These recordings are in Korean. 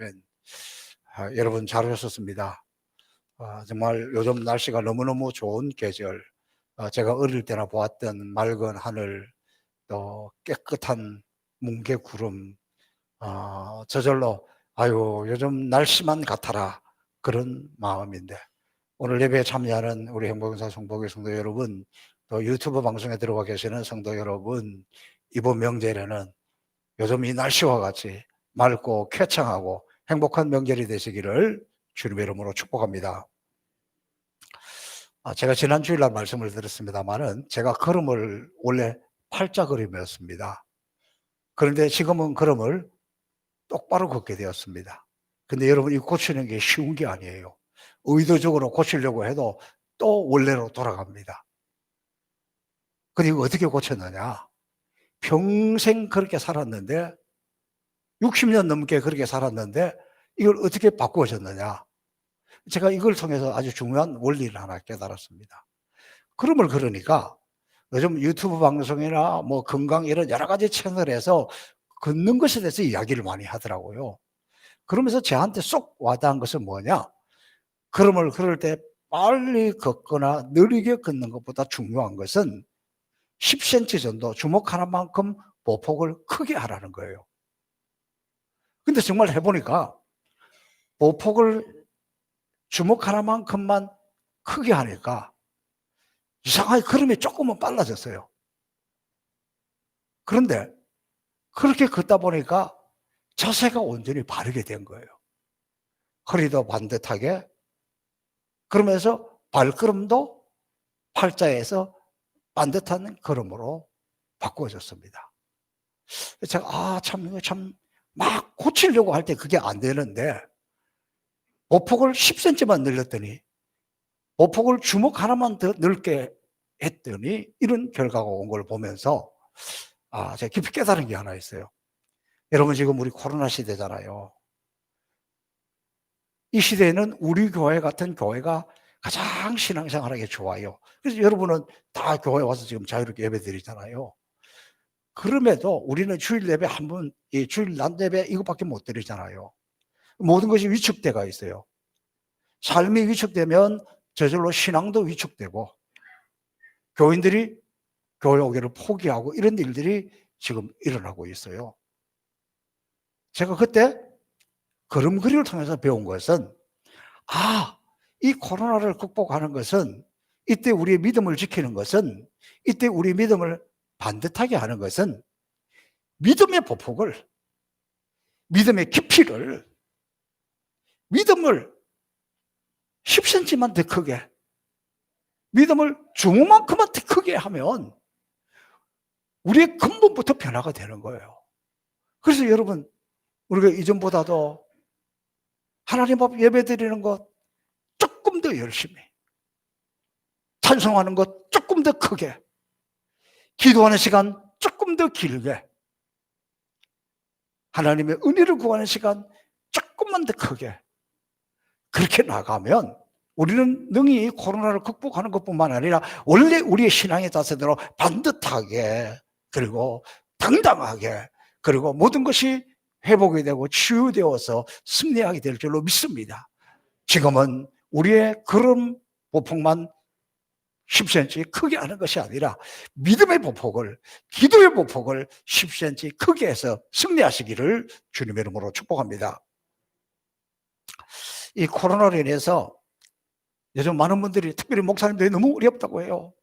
자팬. 여러분 잘 오셨습니다. 정말 요즘 날씨가 너무너무 좋은 계절, 제가 어릴 때나 보았던 맑은 하늘, 또 깨끗한 뭉게 구름, 저절로 아유 요즘 날씨만 같아라 그런 마음인데, 오늘 예배에 참여하는 우리 행복은사 성복의 성도 여러분, 또 유튜브 방송에 들어가 계시는 성도 여러분, 이번 명절에는 요즘 이 날씨와 같이 맑고 쾌청하고 행복한 명절이 되시기를 주님의 이름으로 축복합니다. 제가 지난 주일날 말씀을 드렸습니다마는, 제가 걸음을 원래 팔자 걸음이었습니다. 그런데 지금은 걸음을 똑바로 걷게 되었습니다. 근데 여러분, 이 고치는 게 쉬운 게 아니에요. 의도적으로 고치려고 해도 또 원래로 돌아갑니다. 근데 이거 어떻게 고쳤느냐? 평생 그렇게 살았는데, 60년 넘게 그렇게 살았는데 이걸 어떻게 바꾸어졌느냐? 제가 이걸 통해서 아주 중요한 원리를 하나 깨달았습니다. 걸음을 걸으니까 요즘 유튜브 방송이나 뭐 건강 이런 여러 가지 채널에서 걷는 것에 대해서 이야기를 많이 하더라고요. 그러면서 저한테 쏙 와닿은 것은 뭐냐? 걸음을 걸을 때 빨리 걷거나 느리게 걷는 것보다 중요한 것은 10cm 정도, 주먹 하나만큼 보폭을 크게 하라는 거예요. 근데 정말 해보니까 보폭을 주먹 하나만큼만 크게 하니까 이상하게 걸음이 조금은 빨라졌어요. 그런데 그렇게 걷다 보니까 자세가 온전히 바르게 된 거예요. 허리도 반듯하게, 그러면서 발걸음도 팔자에서 반듯한 걸음으로 바꾸어졌습니다. 제가 참 막 고치려고 할 때 그게 안 되는데, 보폭을 10cm만 늘렸더니, 보폭을 주먹 하나만 더 넓게 했더니 이런 결과가 온 걸 보면서 제가 깊이 깨달은 게 하나 있어요. 여러분, 지금 우리 코로나 시대잖아요. 이 시대에는 우리 교회 같은 교회가 가장 신앙생활하기 좋아요. 그래서 여러분은 다 교회 와서 지금 자유롭게 예배 드리잖아요. 그럼에도 우리는 주일 예배 한 번, 주일 낮 예배 이것밖에 못 드리잖아요. 모든 것이 위축돼가 있어요. 삶이 위축되면 저절로 신앙도 위축되고, 교인들이 교회 오기를 포기하고, 이런 일들이 지금 일어나고 있어요. 제가 그때 걸음걸이를 통해서 배운 것은, 이 코로나를 극복하는 것은, 이때 우리의 믿음을 지키는 것은, 이때 우리의 믿음을 반듯하게 하는 것은, 믿음의 보폭을, 믿음의 깊이를, 믿음을 10cm만 더 크게, 믿음을 주먹만큼만 더 크게 하면 우리의 근본부터 변화가 되는 거예요. 그래서 여러분, 우리가 이전보다도 하나님 앞 예배 드리는 것 조금 더 열심히, 찬송하는 것 조금 더 크게, 기도하는 시간 조금 더 길게, 하나님의 은혜를 구하는 시간 조금만 더 크게, 그렇게 나가면 우리는 능히 코로나를 극복하는 것뿐만 아니라 원래 우리의 신앙의 자세대로 반듯하게, 그리고 당당하게, 그리고 모든 것이 회복이 되고 치유되어서 승리하게 될 줄로 믿습니다. 지금은 우리의 걸음 보폭만 10cm 크게 하는 것이 아니라 믿음의 보폭을, 기도의 보폭을 10cm 크게 해서 승리하시기를 주님의 이름으로 축복합니다. 이 코로나로 인해서 요즘 많은 분들이, 특별히 목사님들이 너무 어렵다고 해요.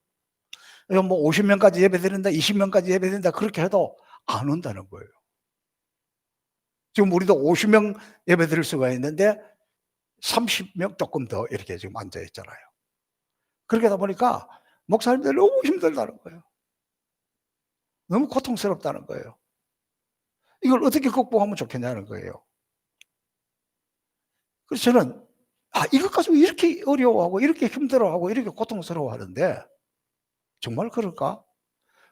뭐 50명까지 예배드린다, 20명까지 예배드린다 그렇게 해도 안 온다는 거예요. 지금 우리도 50명 예배드릴 수가 있는데 30명 조금 더 이렇게 지금 앉아 있잖아요. 그렇게 하다 보니까 목사님들이 너무 힘들다는 거예요. 너무 고통스럽다는 거예요. 이걸 어떻게 극복하면 좋겠냐는 거예요. 그래서 저는 이것 가지고 이렇게 어려워하고 이렇게 힘들어하고 이렇게 고통스러워하는데 정말 그럴까?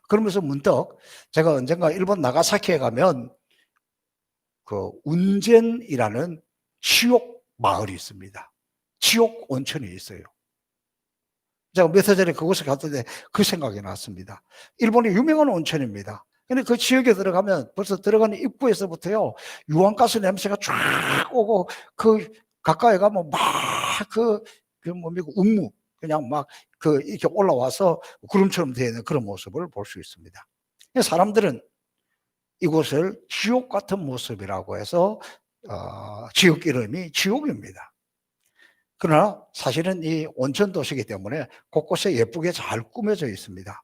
그러면서 문득 제가 언젠가 일본 나가사키에 가면 그 운젠이라는 지옥 마을이 있습니다. 지옥 온천이 있어요. 제가 몇 해 전에 그곳에 갔는데 그 생각이 났습니다. 일본의 유명한 온천입니다. 근데 그 지역에 들어가면 벌써 들어가는 입구에서부터요, 유황가스 냄새가 쫙 오고, 그 가까이 가면 막 뭡니까, 운무, 그냥 막 이렇게 올라와서 구름처럼 되어 있는 그런 모습을 볼 수 있습니다. 사람들은 이곳을 지옥 같은 모습이라고 해서 지역 이름이 지옥입니다. 그러나 사실은 이 온천 도시이기 때문에 곳곳에 예쁘게 잘 꾸며져 있습니다.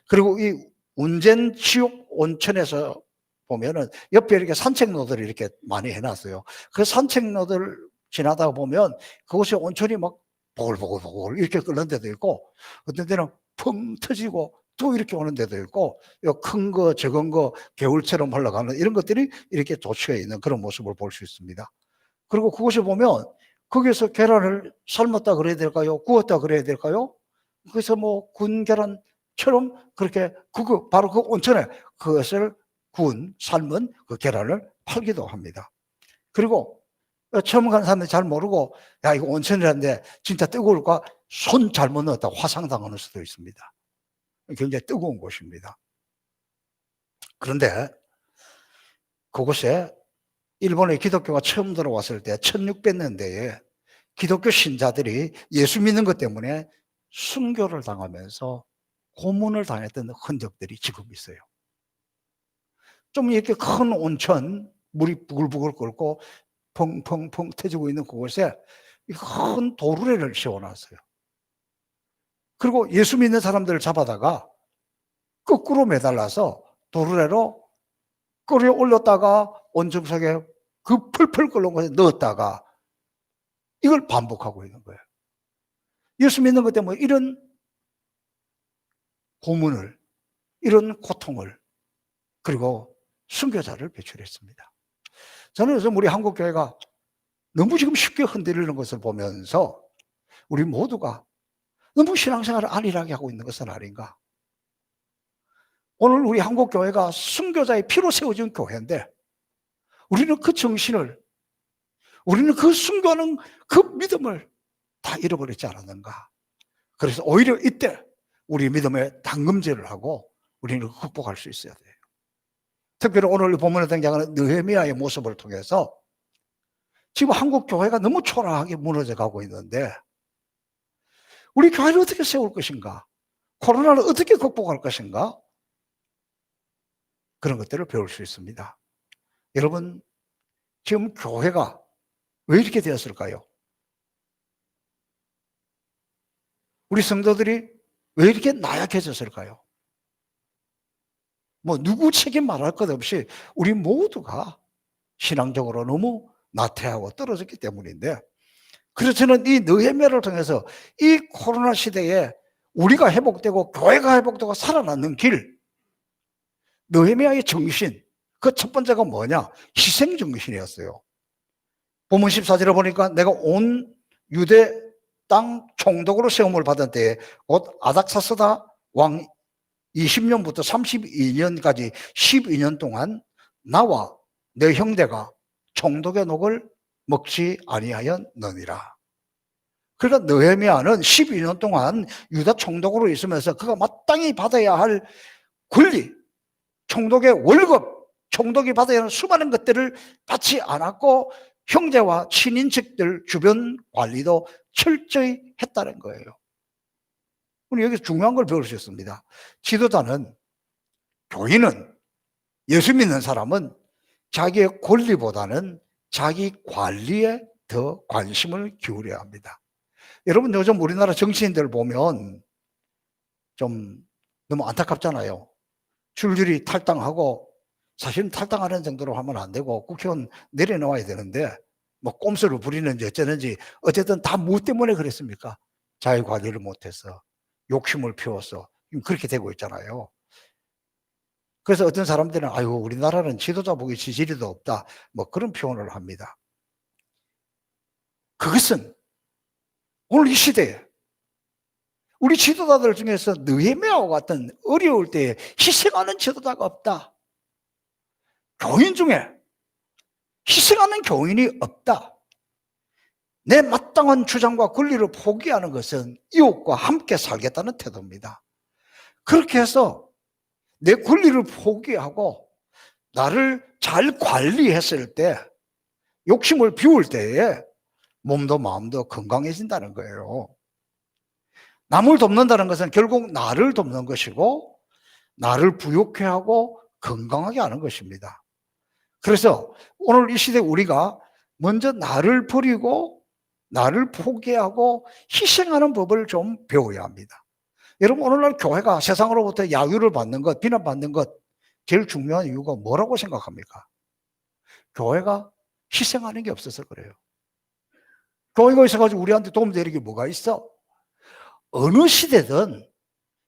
그리고 이 운전 지옥 온천에서 보면은 옆에 이렇게 산책로들을 이렇게 많이 해놨어요. 그 산책로들 지나다 보면 그곳에 온천이 막 보글보글 이렇게 끓는 데도 있고, 어떤 데는 펑 터지고 또 이렇게 오는 데도 있고, 큰 거 적은 거 개울처럼 흘러가는 이런 것들이 이렇게 조치해 있는 그런 모습을 볼 수 있습니다. 그리고 그곳에 보면 거기에서 계란을 삶았다 그래야 될까요? 구웠다 그래야 될까요? 그래서 뭐 군 계란처럼 그렇게 바로 그 온천에 그것을 구운 삶은 그 계란을 팔기도 합니다. 그리고 처음 가는 사람들이 잘 모르고, 야, 이거 온천이라는데 진짜 뜨거울까? 손 잘못 넣었다 화상당하는 수도 있습니다. 굉장히 뜨거운 곳입니다. 그런데 그곳에 일본의 기독교가 처음 들어왔을 때 1600년대에 기독교 신자들이 예수 믿는 것 때문에 순교를 당하면서 고문을 당했던 흔적들이 지금 있어요. 좀 이렇게 큰 온천, 물이 부글부글 끓고 펑펑펑 터지고 있는 그곳에 큰 도르래를 씌워놨어요. 그리고 예수 믿는 사람들을 잡아다가 거꾸로 매달라서 도르래로 끌어 올렸다가 온정석에 그 펄펄 끓는 곳에 넣었다가 이걸 반복하고 있는 거예요. 예수 믿는 것 때문에 이런 고문을, 이런 고통을, 그리고 순교자를 배출했습니다. 저는 요즘 우리 한국교회가 너무 지금 쉽게 흔들리는 것을 보면서 우리 모두가 너무 신앙생활을 안일하게 하고 있는 것은 아닌가. 오늘 우리 한국교회가 순교자의 피로 세워진 교회인데 우리는 그 정신을, 우리는 그 순교하는 그 믿음을 다 잃어버리지 않았는가. 그래서 오히려 이때 우리 믿음에 당금질을 하고 우리는 극복할 수 있어야 돼요. 특별히 오늘 본문에 등장하는 느헤미야의 모습을 통해서 지금 한국 교회가 너무 초라하게 무너져 가고 있는데 우리 교회를 어떻게 세울 것인가? 코로나를 어떻게 극복할 것인가? 그런 것들을 배울 수 있습니다. 여러분, 지금 교회가 왜 이렇게 되었을까요? 우리 성도들이 왜 이렇게 나약해졌을까요? 뭐 누구 책임 말할 것 없이 우리 모두가 신앙적으로 너무 나태하고 떨어졌기 때문인데, 그래서 저는 이 느헤미야를 통해서 이 코로나 시대에 우리가 회복되고 교회가 회복되고 살아남는 길, 느헤미야의 정신, 그 첫 번째가 뭐냐? 희생 정신이었어요. 본문 14절에 보니까 내가 온 유대 땅 총독으로 세움을 받은 때에 곧 아닥사스다 왕 20년부터 32년까지 12년 동안 나와 내 형제가 총독의 녹을 먹지 아니하였느니라. 그러니까 느헤미야는 12년 동안 유다 총독으로 있으면서 그가 마땅히 받아야 할 권리, 총독의 월급, 총독이 받아야 하는 수많은 것들을 받지 않았고 형제와 친인척들 주변 관리도 철저히 했다는 거예요. 우리 여기서 중요한 걸 배울 수 있습니다. 지도자는, 교인은, 예수 믿는 사람은 자기의 권리보다는 자기 관리에 더 관심을 기울여야 합니다. 여러분, 요즘 우리나라 정치인들 보면 좀 너무 안타깝잖아요. 줄줄이 탈당하고, 사실은 탈당하는 정도로 하면 안 되고 국회의원 내려놓아야 되는데 뭐 꼼수를 부리는지 어쩌는지 어쨌든 다 뭐 때문에 그랬습니까? 자기 관리를 못해서, 욕심을 피워서 그렇게 되고 있잖아요. 그래서 어떤 사람들은 아유, 우리나라는 지도자 보기 지지리도 없다, 뭐 그런 표현을 합니다. 그것은 오늘 이 시대에 우리 지도자들 중에서 느헤미야와 같은 어려울 때에 희생하는 지도자가 없다. 교인 중에 희생하는 교인이 없다. 내 마땅한 주장과 권리를 포기하는 것은 이웃과 함께 살겠다는 태도입니다. 그렇게 해서 내 권리를 포기하고 나를 잘 관리했을 때, 욕심을 비울 때에 몸도 마음도 건강해진다는 거예요. 남을 돕는다는 것은 결국 나를 돕는 것이고 나를 부유케 하고 건강하게 하는 것입니다. 그래서 오늘 이 시대 우리가 먼저 나를 버리고 나를 포기하고 희생하는 법을 좀 배워야 합니다. 여러분, 오늘날 교회가 세상으로부터 야유를 받는 것, 비난받는 것 제일 중요한 이유가 뭐라고 생각합니까? 교회가 희생하는 게 없어서 그래요. 교회가 있어가지고 우리한테 도움되는 게 뭐가 있어? 어느 시대든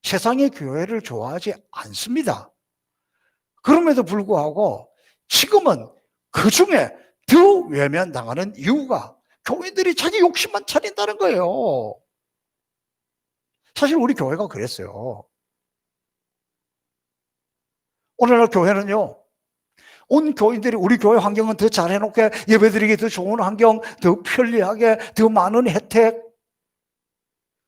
세상의 교회를 좋아하지 않습니다. 그럼에도 불구하고 지금은 그 중에 더 외면당하는 이유가 교인들이 자기 욕심만 차린다는 거예요. 사실 우리 교회가 그랬어요. 오늘날 교회는요, 온 교인들이 우리 교회 환경은 더 잘해놓게, 예배드리기 더 좋은 환경, 더 편리하게, 더 많은 혜택,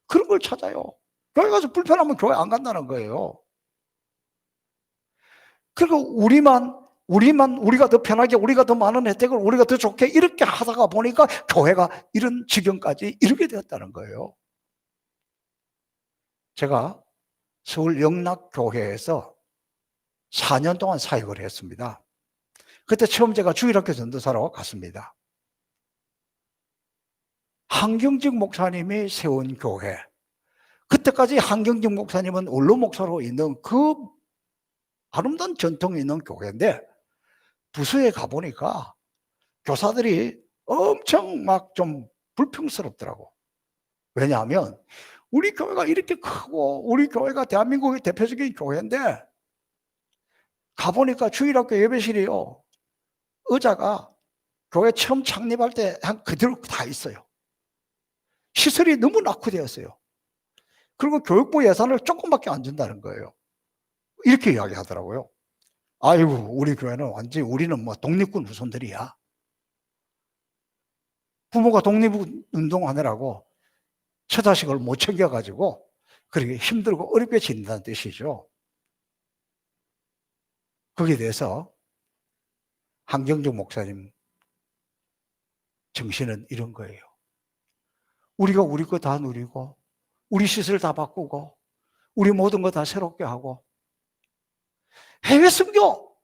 그런 걸 찾아요. 교회 가서 불편하면 교회 안 간다는 거예요. 그리고 우리가 더 편하게, 우리가 더 많은 혜택을, 우리가 더 좋게 이렇게 하다가 보니까 교회가 이런 지경까지 이르게 되었다는 거예요. 제가 서울 영락교회에서 4년 동안 사역을 했습니다. 그때 처음 제가 주일학교 전도사로 갔습니다. 한경직 목사님이 세운 교회. 그때까지 한경직 목사님은 원로 목사로 있는 그 아름다운 전통이 있는 교회인데, 부서에 가보니까 교사들이 엄청 막 좀 불평스럽더라고. 왜냐하면 우리 교회가 이렇게 크고 우리 교회가 대한민국의 대표적인 교회인데, 가보니까 주일학교 예배실이요, 의자가 교회 처음 창립할 때 한 그대로 다 있어요. 시설이 너무 낙후되었어요. 그리고 교육부 예산을 조금밖에 안 준다는 거예요. 이렇게 이야기하더라고요. 아이고, 우리 교회는 완전히 우리는 뭐 독립군 후손들이야. 부모가 독립운동하느라고 처자식을 못 챙겨가지고 그렇게 힘들고 어렵게 지낸다는 뜻이죠. 거기에 대해서 한경직 목사님 정신은 이런 거예요. 우리가 우리 거 다 누리고 우리 시설 다 바꾸고 우리 모든 거 다 새롭게 하고, 해외 선교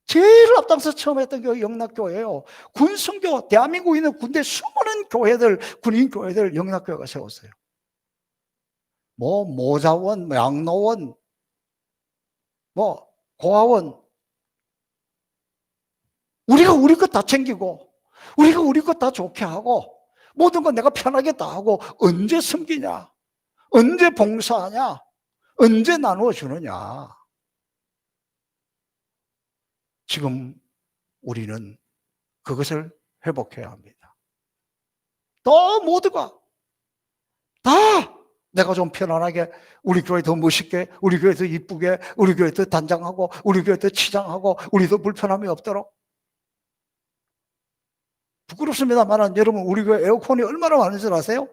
제일 앞장서 처음 했던 교회 영락교회예요. 군 선교, 대한민국에 있는 군대 수많은 교회들, 군인 교회들 영락교회가 세웠어요. 뭐 모자원, 양로원, 뭐 고아원, 우리가 우리 것 다 챙기고 우리가 우리 것 다 좋게 하고 모든 건 내가 편하게 다 하고, 언제 섬기냐, 언제 봉사하냐, 언제 나누어 주느냐. 지금 우리는 그것을 회복해야 합니다. 또 모두가 다 내가 좀 편안하게, 우리 교회 더 멋있게, 우리 교회 더 이쁘게, 우리 교회 더 단장하고, 우리 교회 더 치장하고, 우리 더 불편함이 없도록. 부끄럽습니다만 여러분, 우리 교회 에어컨이 얼마나 많은 줄 아세요?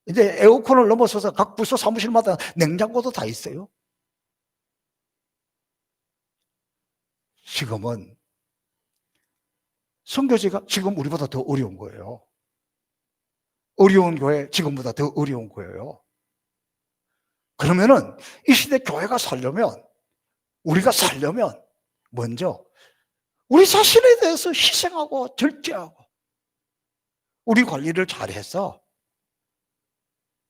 이제 에어컨을 넘어서서 각 부서 사무실마다 냉장고도 다 있어요. 지금은 선교지가 지금 우리보다 더 어려운 거예요. 어려운 교회 지금보다 더 어려운 거예요. 그러면은 이 시대 교회가 살려면, 우리가 살려면 먼저 우리 자신에 대해서 희생하고 절제하고 우리 관리를 잘해서,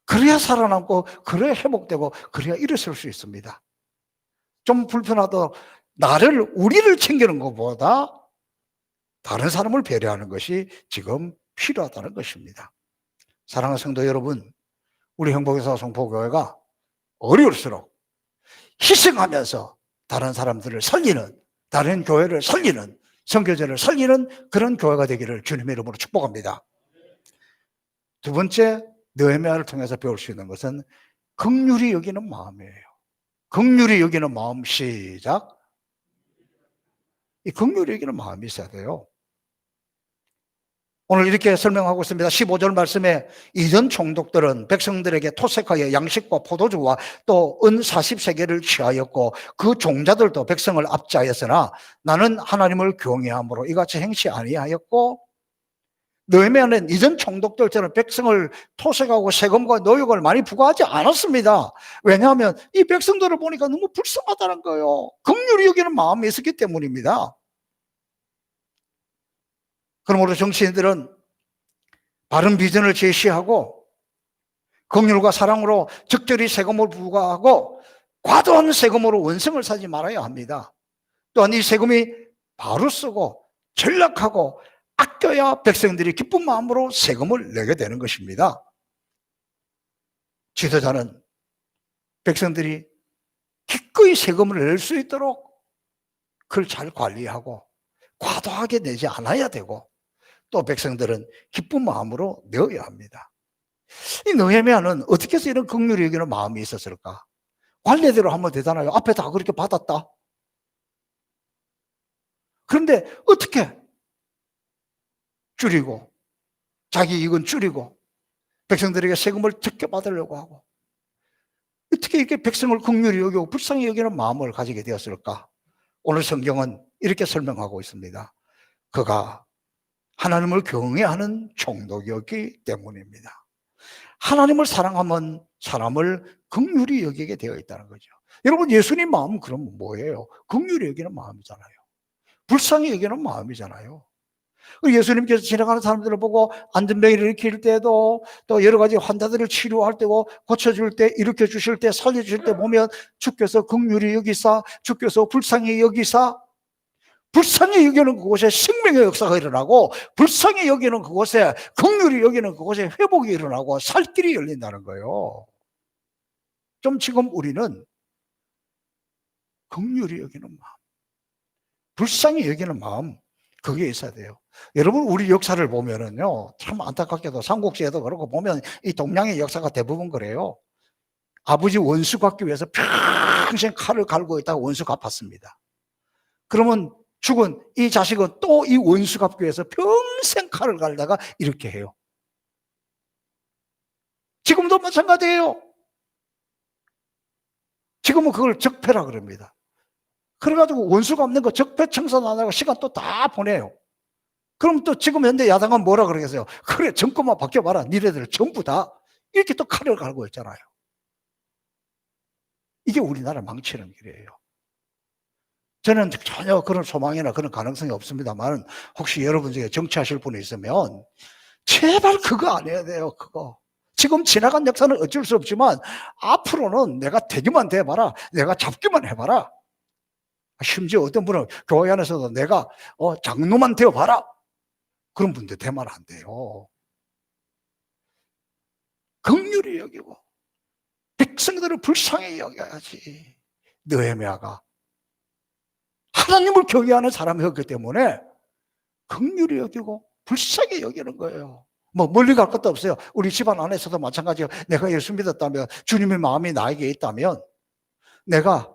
그래야 살아남고 그래야 회복되고 그래야 일어설 수 있습니다. 좀 불편하더라도 우리를 챙기는 것보다 다른 사람을 배려하는 것이 지금 필요하다는 것입니다. 사랑하는 성도 여러분, 우리 행복의 성포교회가 어려울수록 희생하면서 다른 사람들을 살리는, 다른 교회를 살리는, 선교제를 살리는 그런 교회가 되기를 주님의 이름으로 축복합니다. 두 번째, 느헤미야를 통해서 배울 수 있는 것은 긍휼히 여기는 마음이에요. 긍휼히 여기는 마음, 시작. 이 긍휼히 여기는 마음이 있어야 돼요. 오늘 이렇게 설명하고 있습니다. 15절 말씀에 이전 총독들은 백성들에게 토색하여 양식과 포도주와 또 은 40세겔을 취하였고 그 종자들도 백성을 압제하였으나 나는 하나님을 경외함으로 이같이 행치 아니하였고 느헤미야는 이전 총독들처럼 백성을 토색하고 세금과 노역을 많이 부과하지 않았습니다. 왜냐하면 이 백성들을 보니까 너무 불쌍하다는 거예요. 긍휼히 여기는 마음이 있었기 때문입니다. 그러므로 정치인들은 바른 비전을 제시하고 긍휼과 사랑으로 적절히 세금을 부과하고 과도한 세금으로 원성을 사지 말아야 합니다. 또한 이 세금이 바로 쓰고 전략하고 아껴야 백성들이 기쁜 마음으로 세금을 내게 되는 것입니다. 지도자는 백성들이 기꺼이 세금을 낼 수 있도록 그걸 잘 관리하고 과도하게 내지 않아야 되고 또 백성들은 기쁜 마음으로 내어야 합니다. 이 느헤미야는 어떻게 해서 이런 긍휼히 여기는 마음이 있었을까? 관례대로 하면 되잖아요. 앞에 다 그렇게 받았다. 그런데 어떻게 줄이고 자기 이익은 줄이고 백성들에게 세금을 적게 받으려고 하고 어떻게 이렇게 백성을 긍휼히 여기고 불쌍히 여기는 마음을 가지게 되었을까? 오늘 성경은 이렇게 설명하고 있습니다. 그가 하나님을 경외하는 총독이었기 때문입니다. 하나님을 사랑하면 사람을 긍휼히 여기게 되어 있다는 거죠. 여러분 예수님 마음은 그럼 뭐예요? 긍휼히 여기는 마음이잖아요. 불쌍히 여기는 마음이잖아요. 예수님께서 지나가는 사람들을 보고 안전병을 일으킬 때도 또 여러 가지 환자들을 치료할 때고 고쳐줄 때 일으켜 주실 때 살려주실 때 보면 주께서 긍휼히 여기사 주께서 불쌍히 여기사 불쌍히 여기는 그곳에 생명의 역사가 일어나고 불쌍히 여기는 그곳에 긍휼히 여기는 그곳에 회복이 일어나고 살 길이 열린다는 거예요. 좀 지금 우리는 긍휼히 여기는 마음, 불쌍히 여기는 마음 그게 있어야 돼요. 여러분 우리 역사를 보면은요 참 안타깝게도 삼국지에도 그렇고 보면 이 동양의 역사가 대부분 그래요. 아버지 원수 갚기 위해서 평생 칼을 갈고 있다가 원수 갚았습니다. 그러면 죽은 이 자식은 또 이 원수 갚기 위해서 평생 칼을 갈다가 이렇게 해요. 지금도 마찬가지예요. 지금은 그걸 적폐라 그럽니다. 그래가지고 원수 갚는 거 적폐청산 안 하고 시간 또 다 보내요. 그럼 또 지금 현대 야당은 뭐라 그러겠어요? 그래 정권만 바뀌어봐라. 니네들 전부 다 이렇게 또 칼을 갈고 있잖아요. 이게 우리나라 망치는 길이에요. 저는 전혀 그런 소망이나 그런 가능성이 없습니다만 혹시 여러분 중에 정치하실 분이 있으면 제발 그거 안 해야 돼요. 그거. 지금 지나간 역사는 어쩔 수 없지만 앞으로는 내가 되기만 돼봐라. 내가 잡기만 해봐라. 심지어 어떤 분은 교회 안에서도 내가 장로만 되어봐라. 그런 분들 되면 안 돼요. 긍휼히 여기고 백성들을 불쌍히 여겨야지. 느헤미야가 하나님을 경외하는 사람이었기 때문에 긍휼히 여기고 불쌍히 여기는 거예요. 뭐 멀리 갈 것도 없어요. 우리 집안 안에서도 마찬가지예요. 내가 예수 믿었다면 주님의 마음이 나에게 있다면 내가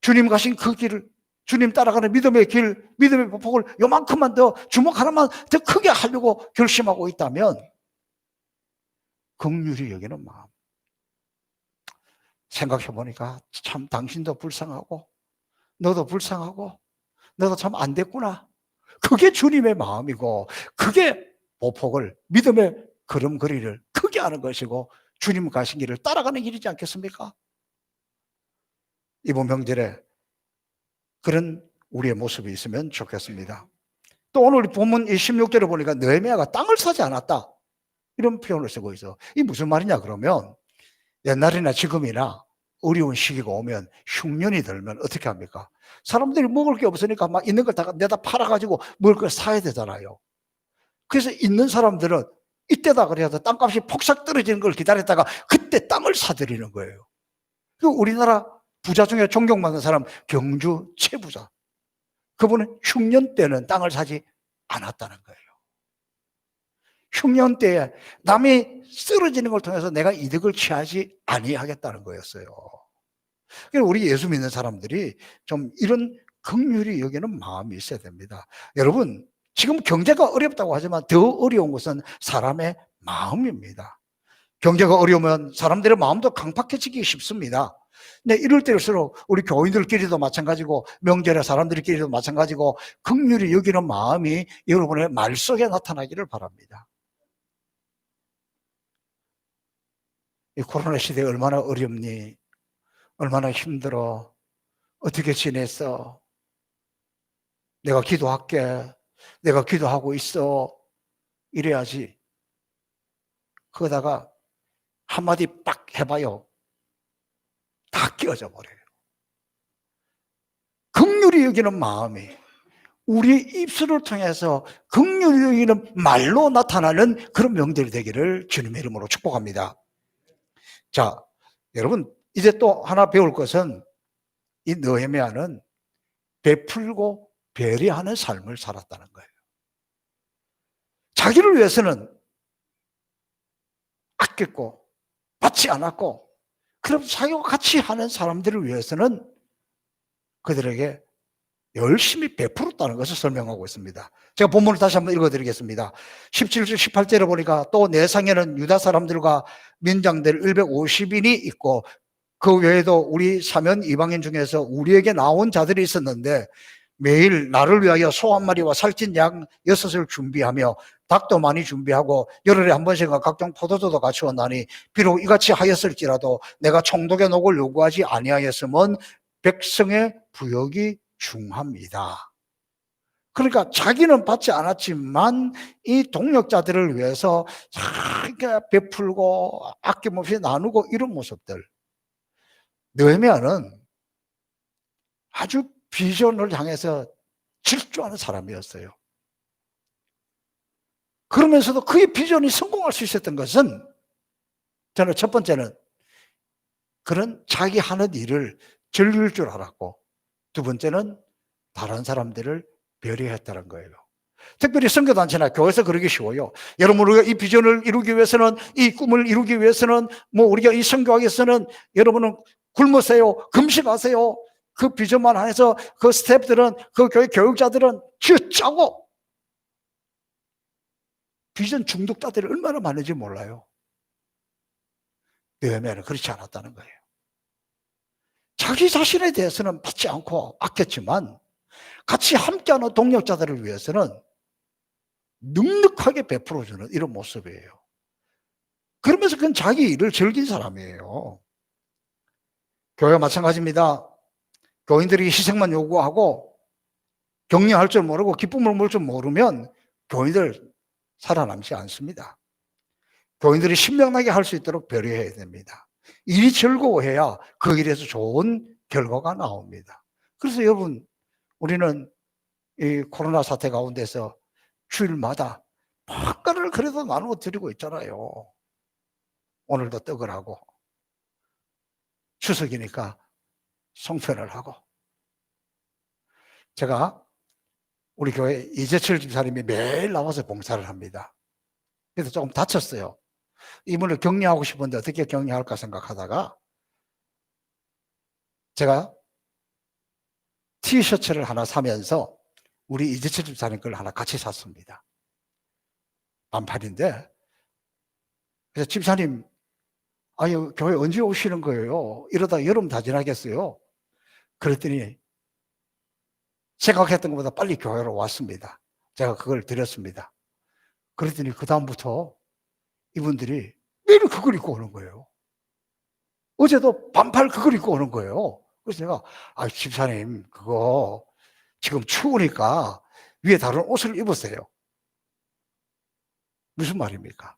주님 가신 그 길을 주님 따라가는 믿음의 길, 믿음의 보폭을 요만큼만 더 주먹 하나만 더 크게 하려고 결심하고 있다면 긍휼히 여기는 마음. 생각해 보니까 참 당신도 불쌍하고 너도 불쌍하고 너도 참 안 됐구나. 그게 주님의 마음이고 그게 보폭을 믿음의 걸음걸이를 크게 하는 것이고 주님 가신 길을 따라가는 길이지 않겠습니까? 이번 명절에 그런 우리의 모습이 있으면 좋겠습니다. 또 오늘 본문 16절에 보니까 느헤미야가 땅을 사지 않았다 이런 표현을 쓰고 있어. 이게 무슨 말이냐 그러면 옛날이나 지금이나 어려운 시기가 오면 흉년이 들면 어떻게 합니까? 사람들이 먹을 게 없으니까 막 있는 걸 다 내다 팔아가지고 먹을 걸 사야 되잖아요. 그래서 있는 사람들은 이때다 그래서 땅값이 폭삭 떨어지는 걸 기다렸다가 그때 땅을 사들이는 거예요. 그 우리나라 부자 중에 존경받는 사람 경주 최부자. 그분은 흉년 때는 땅을 사지 않았다는 거예요. 흉년 때에 남이 쓰러지는 걸 통해서 내가 이득을 취하지 아니하겠다는 거였어요. 그래서 우리 예수 믿는 사람들이 좀 이런 긍휼히 여기는 마음이 있어야 됩니다. 여러분 지금 경제가 어렵다고 하지만 더 어려운 것은 사람의 마음입니다. 경제가 어려우면 사람들의 마음도 강팍해지기 쉽습니다. 근데 이럴 때일수록 우리 교인들끼리도 마찬가지고 명절에 사람들끼리도 마찬가지고 긍휼히 여기는 마음이 여러분의 말 속에 나타나기를 바랍니다. 이 코로나 시대에 얼마나 어렵니? 얼마나 힘들어? 어떻게 지냈어? 내가 기도할게. 내가 기도하고 있어. 이래야지. 그러다가 한마디 빡 해봐요. 다 끼어져 버려요. 긍휼히 여기는 마음이 우리 입술을 통해서 긍휼히 여기는 말로 나타나는 그런 명절이 되기를 주님의 이름으로 축복합니다. 자, 여러분 이제 또 하나 배울 것은 이 느헤미야는 베풀고 배려하는 삶을 살았다는 거예요. 자기를 위해서는 아꼈고 받지 않았고, 그럼 자기와 같이 하는 사람들을 위해서는 그들에게 열심히 베풀었다는 것을 설명하고 있습니다. 제가 본문을 다시 한번 읽어드리겠습니다. 17절 18절에 보니까 또 내 상에는 유다 사람들과 민장들 150인이 있고 그 외에도 우리 사면 이방인 중에서 우리에게 나온 자들이 있었는데 매일 나를 위하여 소 한 마리와 살찐 양 6을 준비하며 닭도 많이 준비하고 열흘에 한 번씩은 각종 포도주도 갖추었나니 비록 이같이 하였을지라도 내가 총독의 녹을 요구하지 아니하였으면 백성의 부역이 중합니다. 그러니까 자기는 받지 않았지만 이 동역자들을 위해서 자기가 베풀고 아낌없이 나누고 이런 모습들. 느헤미야는 아주 비전을 향해서 질주하는 사람이었어요. 그러면서도 그의 비전이 성공할 수 있었던 것은 저는 첫 번째는 그런 자기 하는 일을 즐길 줄 알았고, 두 번째는 다른 사람들을 배려했다는 거예요. 특별히 선교단체나 교회에서 그러기 쉬워요. 여러분, 우리가 이 비전을 이루기 위해서는, 이 꿈을 이루기 위해서는, 우리가 이 선교하기 위해서는 여러분은 굶으세요, 금식하세요. 그 비전만 안에서 그 스태프들은, 그 교회 교육자들은 쥐어짜고 비전 중독자들이 얼마나 많은지 몰라요. 느헤미야는 그렇지 않았다는 거예요. 자기 자신에 대해서는 받지 않고 아꼈지만 같이 함께하는 동력자들을 위해서는 넉넉하게 베풀어주는 이런 모습이에요. 그러면서 그건 자기 일을 즐긴 사람이에요. 교회가 마찬가지입니다. 교인들이 희생만 요구하고 격려할 줄 모르고 기쁨을 몰 줄 모르면 교인들 살아남지 않습니다. 교인들이 신명나게 할 수 있도록 배려해야 됩니다. 일이 즐거워해야 그 일에서 좋은 결과가 나옵니다. 그래서 여러분, 우리는 이 코로나 사태 가운데서 주일마다 밥가루를 그래도 나누어 드리고 있잖아요. 오늘도 떡을 하고 추석이니까 송편을 하고. 제가 우리 교회 이재철 집사님이 매일 나와서 봉사를 합니다. 그래서 조금 다쳤어요. 이분을 격려하고 싶은데 어떻게 격려할까 생각하다가 제가 티셔츠를 하나 사면서 우리 이재철 집사님 걸 하나 같이 샀습니다. 반팔인데. 그래서 집사님, 아유, 교회 언제 오시는 거예요? 이러다 여름 다 지나겠어요? 그랬더니 생각했던 것보다 빨리 교회로 왔습니다. 제가 그걸 드렸습니다. 그랬더니 그다음부터 이분들이 매일 그걸 입고 오는 거예요. 어제도 반팔 그걸 입고 오는 거예요. 그래서 제가, 아, 집사님, 그거 지금 추우니까 위에 다른 옷을 입으세요. 무슨 말입니까?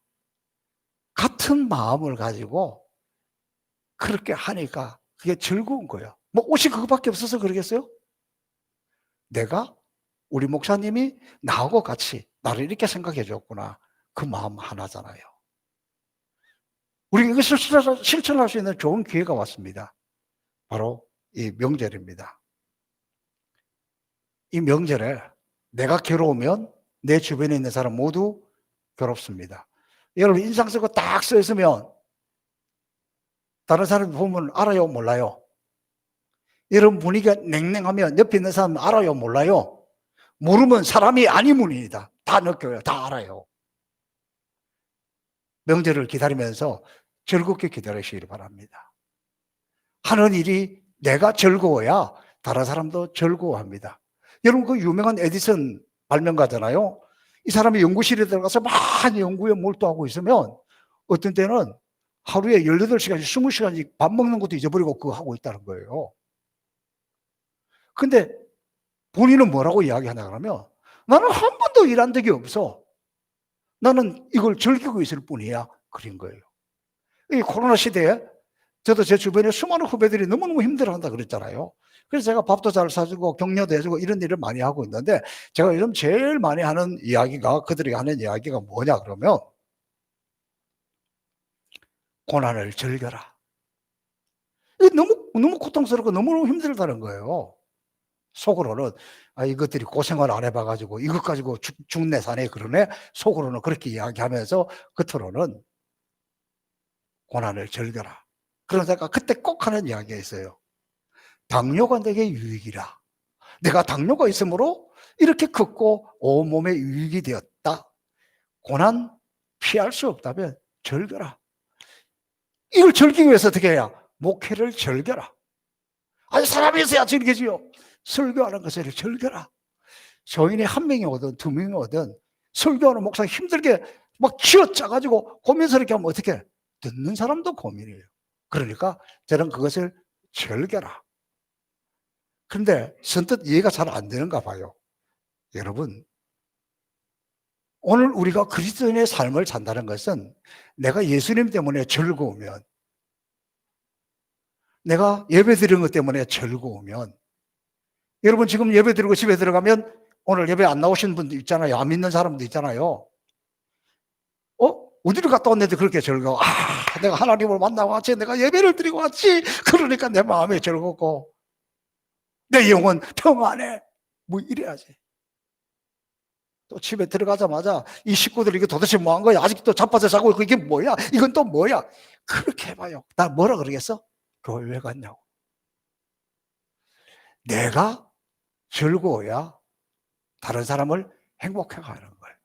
같은 마음을 가지고 그렇게 하니까 그게 즐거운 거예요. 뭐 옷이 그거밖에 없어서 그러겠어요? 내가 우리 목사님이 나하고 같이 나를 이렇게 생각해 줬구나. 그 마음 하나잖아요. 우리가 이것을 실천할 수 있는 좋은 기회가 왔습니다. 바로 이 명절입니다. 이 명절에 내가 괴로우면 내 주변에 있는 사람 모두 괴롭습니다. 여러분, 인상 쓰고 딱 써 있으면 다른 사람이 보면 알아요, 몰라요? 여러분, 분위기가 냉랭하면 옆에 있는 사람은 알아요, 몰라요? 모르면 사람이 아니문이다. 다 느껴요. 다 알아요. 명절을 기다리면서 즐겁게 기다리시기 바랍니다. 하는 일이 내가 즐거워야 다른 사람도 즐거워합니다. 여러분 그 유명한 에디슨 발명가잖아요. 이 사람이 연구실에 들어가서 많이 연구에 몰두하고 있으면 어떤 때는 하루에 18시간씩 20시간씩 밥 먹는 것도 잊어버리고 그거 하고 있다는 거예요. 근데 본인은 뭐라고 이야기하냐 그러면 나는 한 번도 일한 적이 없어. 나는 이걸 즐기고 있을 뿐이야. 그런 거예요. 이 코로나 시대에 저도 제 주변에 수많은 후배들이 너무너무 힘들어한다 그랬잖아요. 그래서 제가 밥도 잘 사주고 격려도 해주고 이런 일을 많이 하고 있는데 제가 요즘 제일 많이 하는 이야기가 그들이 하는 이야기가 뭐냐 그러면 고난을 즐겨라. 너무 고통스럽고 너무너무 힘들다는 거예요. 속으로는 이것들이 고생을 안 해봐가지고 이것 가지고 죽네 사네 그러네. 속으로는 그렇게 이야기하면서 겉으로는 고난을 즐겨라. 그러나 제가 그때 꼭 하는 이야기가 있어요. 당뇨가 내게 유익이라. 내가 당뇨가 있으므로 이렇게 컸고 온몸에 유익이 되었다. 고난 피할 수 없다면 즐겨라. 이걸 즐기기 위해서 어떻게 해야? 목회를 즐겨라. 아니 사람이 있어야 즐기지요. 설교하는 것을 즐겨라. 교인이 한 명이 오든 두 명이 오든 설교하는 목사가 힘들게 막 쥐어짜가지고 고민스럽게 하면 어떻게? 듣는 사람도 고민이에요. 그러니까 저는 그것을 즐겨라. 그런데 선뜻 이해가 잘 안 되는가 봐요. 여러분, 오늘 우리가 그리스도인의 삶을 산다는 것은 내가 예수님 때문에 즐거우면, 내가 예배 드리는 것 때문에 즐거우면, 여러분 지금 예배 드리고 집에 들어가면 오늘 예배 안 나오신 분도 있잖아요. 안 믿는 사람도 있잖아요. 어디를 갔다 왔는데 그렇게 즐거워. 내가 하나님을 만나고 왔지. 내가 예배를 드리고 왔지. 그러니까 내 마음이 즐겁고 내 영혼 평안해. 뭐 이래야지. 또 집에 들어가자마자 이 식구들 이게 도대체 뭐 한 거야? 아직도 자빠져 자고 있고 이게 뭐야? 이건 또 뭐야? 그렇게 해봐요. 나 뭐라 그러겠어? 교회 왜 갔냐고. 내가 즐거워야 다른 사람을 행복하게 하는 거예요.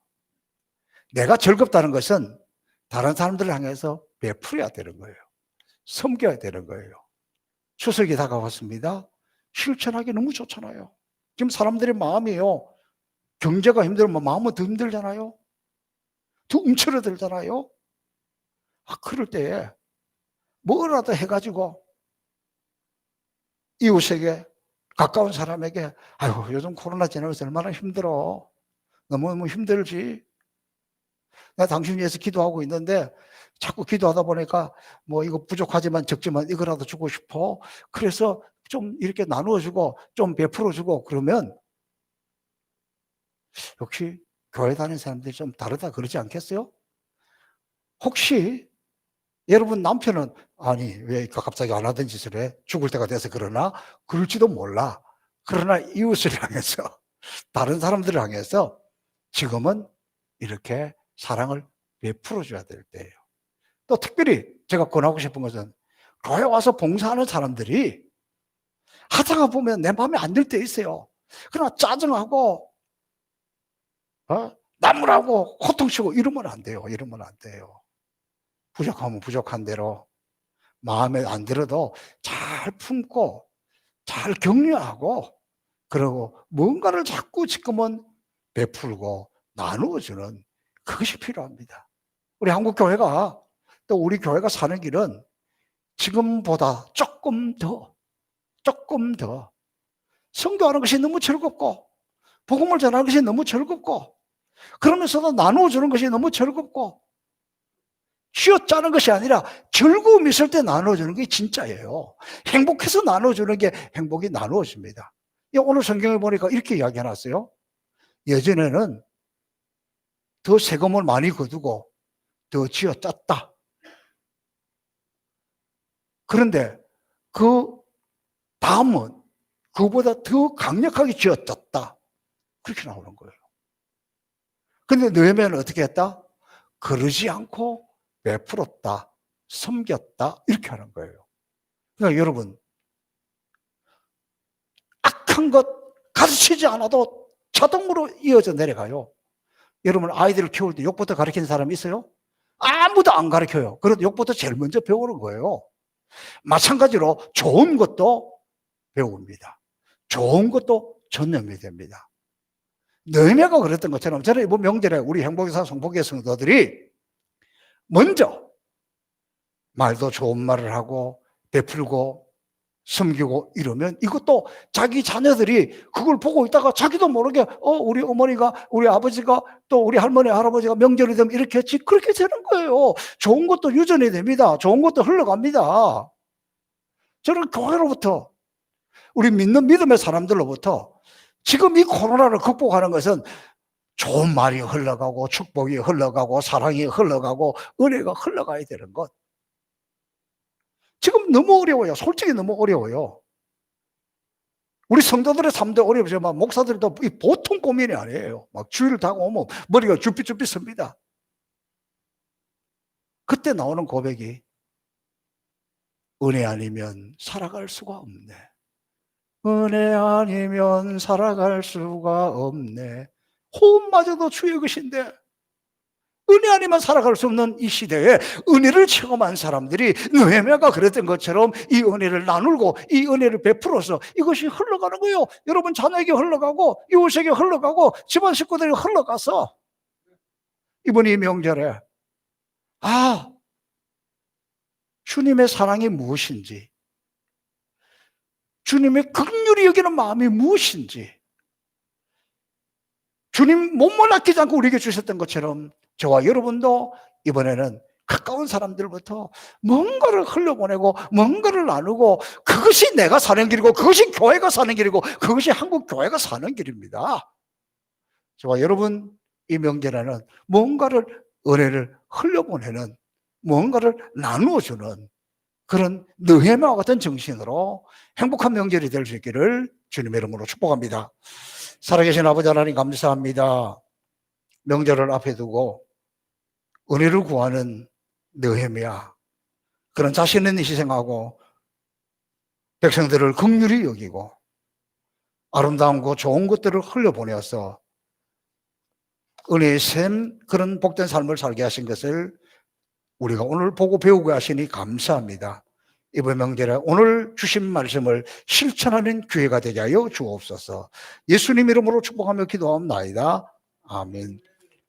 내가 즐겁다는 것은 다른 사람들을 향해서 베풀어야 되는 거예요. 섬겨야 되는 거예요. 추석이 다가왔습니다. 실천하기 너무 좋잖아요. 지금 사람들의 마음이요. 경제가 힘들면 마음은 더 힘들잖아요. 더 움츠러들잖아요. 그럴 때에 뭐라도 해가지고 이웃에게 가까운 사람에게 아유 요즘 코로나 지나면서 얼마나 힘들어. 너무너무 힘들지. 나 당신 위해서 기도하고 있는데 자꾸 기도하다 보니까 뭐 이거 부족하지만 적지만 이거라도 주고 싶어. 그래서 좀 이렇게 나누어주고 좀 베풀어주고 그러면 역시 교회 다니는 사람들이 좀 다르다 그러지 않겠어요? 혹시 여러분 남편은 아니 왜 갑자기 안 하던 짓을 해? 죽을 때가 돼서 그러나? 그럴지도 몰라. 그러나 이웃을 향해서 다른 사람들을 향해서 지금은 이렇게 사랑을 베풀어 줘야 될 때예요. 또 특별히 제가 권하고 싶은 것은 교회 와서 봉사하는 사람들이 하다가 보면 내 마음에 안 들 때 있어요. 그러나 짜증하고 나무라고 호통치고 이러면 안 돼요. 이러면 안 돼요. 부족하면 부족한 대로 마음에 안 들어도 잘 품고 잘 격려하고 그러고 뭔가를 자꾸 지금은 베풀고 나누어주는 그것이 필요합니다. 우리 한국 교회가 또 우리 교회가 사는 길은 지금보다 조금 더 선교하는 것이 너무 즐겁고 복음을 전하는 것이 너무 즐겁고 그러면서도 나누어주는 것이 너무 즐겁고 쥐어짜는 것이 아니라 즐거움이 있을 때 나눠주는 게 진짜예요. 행복해서 나눠주는 게 행복이 나누어집니다. 오늘 성경을 보니까 이렇게 이야기해놨어요. 예전에는 더 세금을 많이 거두고 더 쥐어짰다. 그런데 그 다음은 그보다 더 강력하게 쥐어짰다. 그렇게 나오는 거예요. 근데 느헤미야는 어떻게 했다? 그러지 않고 베풀었다, 섬겼다 이렇게 하는 거예요. 그러니까 여러분 악한 것 가르치지 않아도 자동으로 이어져 내려가요. 여러분 아이들을 키울 때 욕부터 가르치는 사람이 있어요? 아무도 안 가르쳐요. 그래도 욕부터 제일 먼저 배우는 거예요. 마찬가지로 좋은 것도 배웁니다. 좋은 것도 전염이 됩니다. 느헤미야가 그랬던 것처럼 저는 이번 명절에 우리 행복의사 성복의 성도들이 먼저 말도 좋은 말을 하고 베풀고 섬기고 이러면 이것도 자기 자녀들이 그걸 보고 있다가 자기도 모르게 우리 어머니가 우리 아버지가 또 우리 할머니 할아버지가 명절이 되면 이렇게 했지 그렇게 되는 거예요. 좋은 것도 유전이 됩니다. 좋은 것도 흘러갑니다. 저는 교회로부터 우리 믿는 믿음의 사람들로부터 지금 이 코로나를 극복하는 것은 좋은 말이 흘러가고 축복이 흘러가고 사랑이 흘러가고 은혜가 흘러가야 되는 것. 지금 너무 어려워요. 솔직히 너무 어려워요. 우리 성도들의 삶도 어렵지만 목사들도 보통 고민이 아니에요. 막 주일을 다가오면 머리가 쭈삣쭈삣 섭니다. 그때 나오는 고백이 은혜 아니면 살아갈 수가 없네. 은혜 아니면 살아갈 수가 없네. 호흡마저도 주의 것인데 은혜 아니면 살아갈 수 없는 이 시대에 은혜를 체험한 사람들이 느헤미야가 그랬던 것처럼 이 은혜를 나누고 이 은혜를 베풀어서 이것이 흘러가는 거예요. 여러분 자녀에게 흘러가고 이웃에게 흘러가고 집안 식구들에게 흘러가서 이번 이 명절에 주님의 사랑이 무엇인지, 주님의 긍휼히 여기는 마음이 무엇인지, 주님 몸을 아끼지 않고 우리에게 주셨던 것처럼 저와 여러분도 이번에는 가까운 사람들부터 뭔가를 흘려보내고 뭔가를 나누고 그것이 내가 사는 길이고 그것이 교회가 사는 길이고 그것이 한국 교회가 사는 길입니다. 저와 여러분 이 명절에는 뭔가를 은혜를 흘려보내는 뭔가를 나누어주는 그런 느헤미야와 같은 정신으로 행복한 명절이 될 수 있기를 주님의 이름으로 축복합니다. 살아계신 아버지 하나님 감사합니다. 명절을 앞에 두고 은혜를 구하는 느헤미야, 그런 자신은 희생하고 백성들을 긍휼히 여기고 아름다운 거 좋은 것들을 흘려보내어서 은혜의 샘 그런 복된 삶을 살게 하신 것을 우리가 오늘 보고 배우고 하시니 감사합니다. 이번 명절에 오늘 주신 말씀을 실천하는 기회가 되게 하여 주옵소서. 예수님 이름으로 축복하며 기도하옵나이다. 아멘.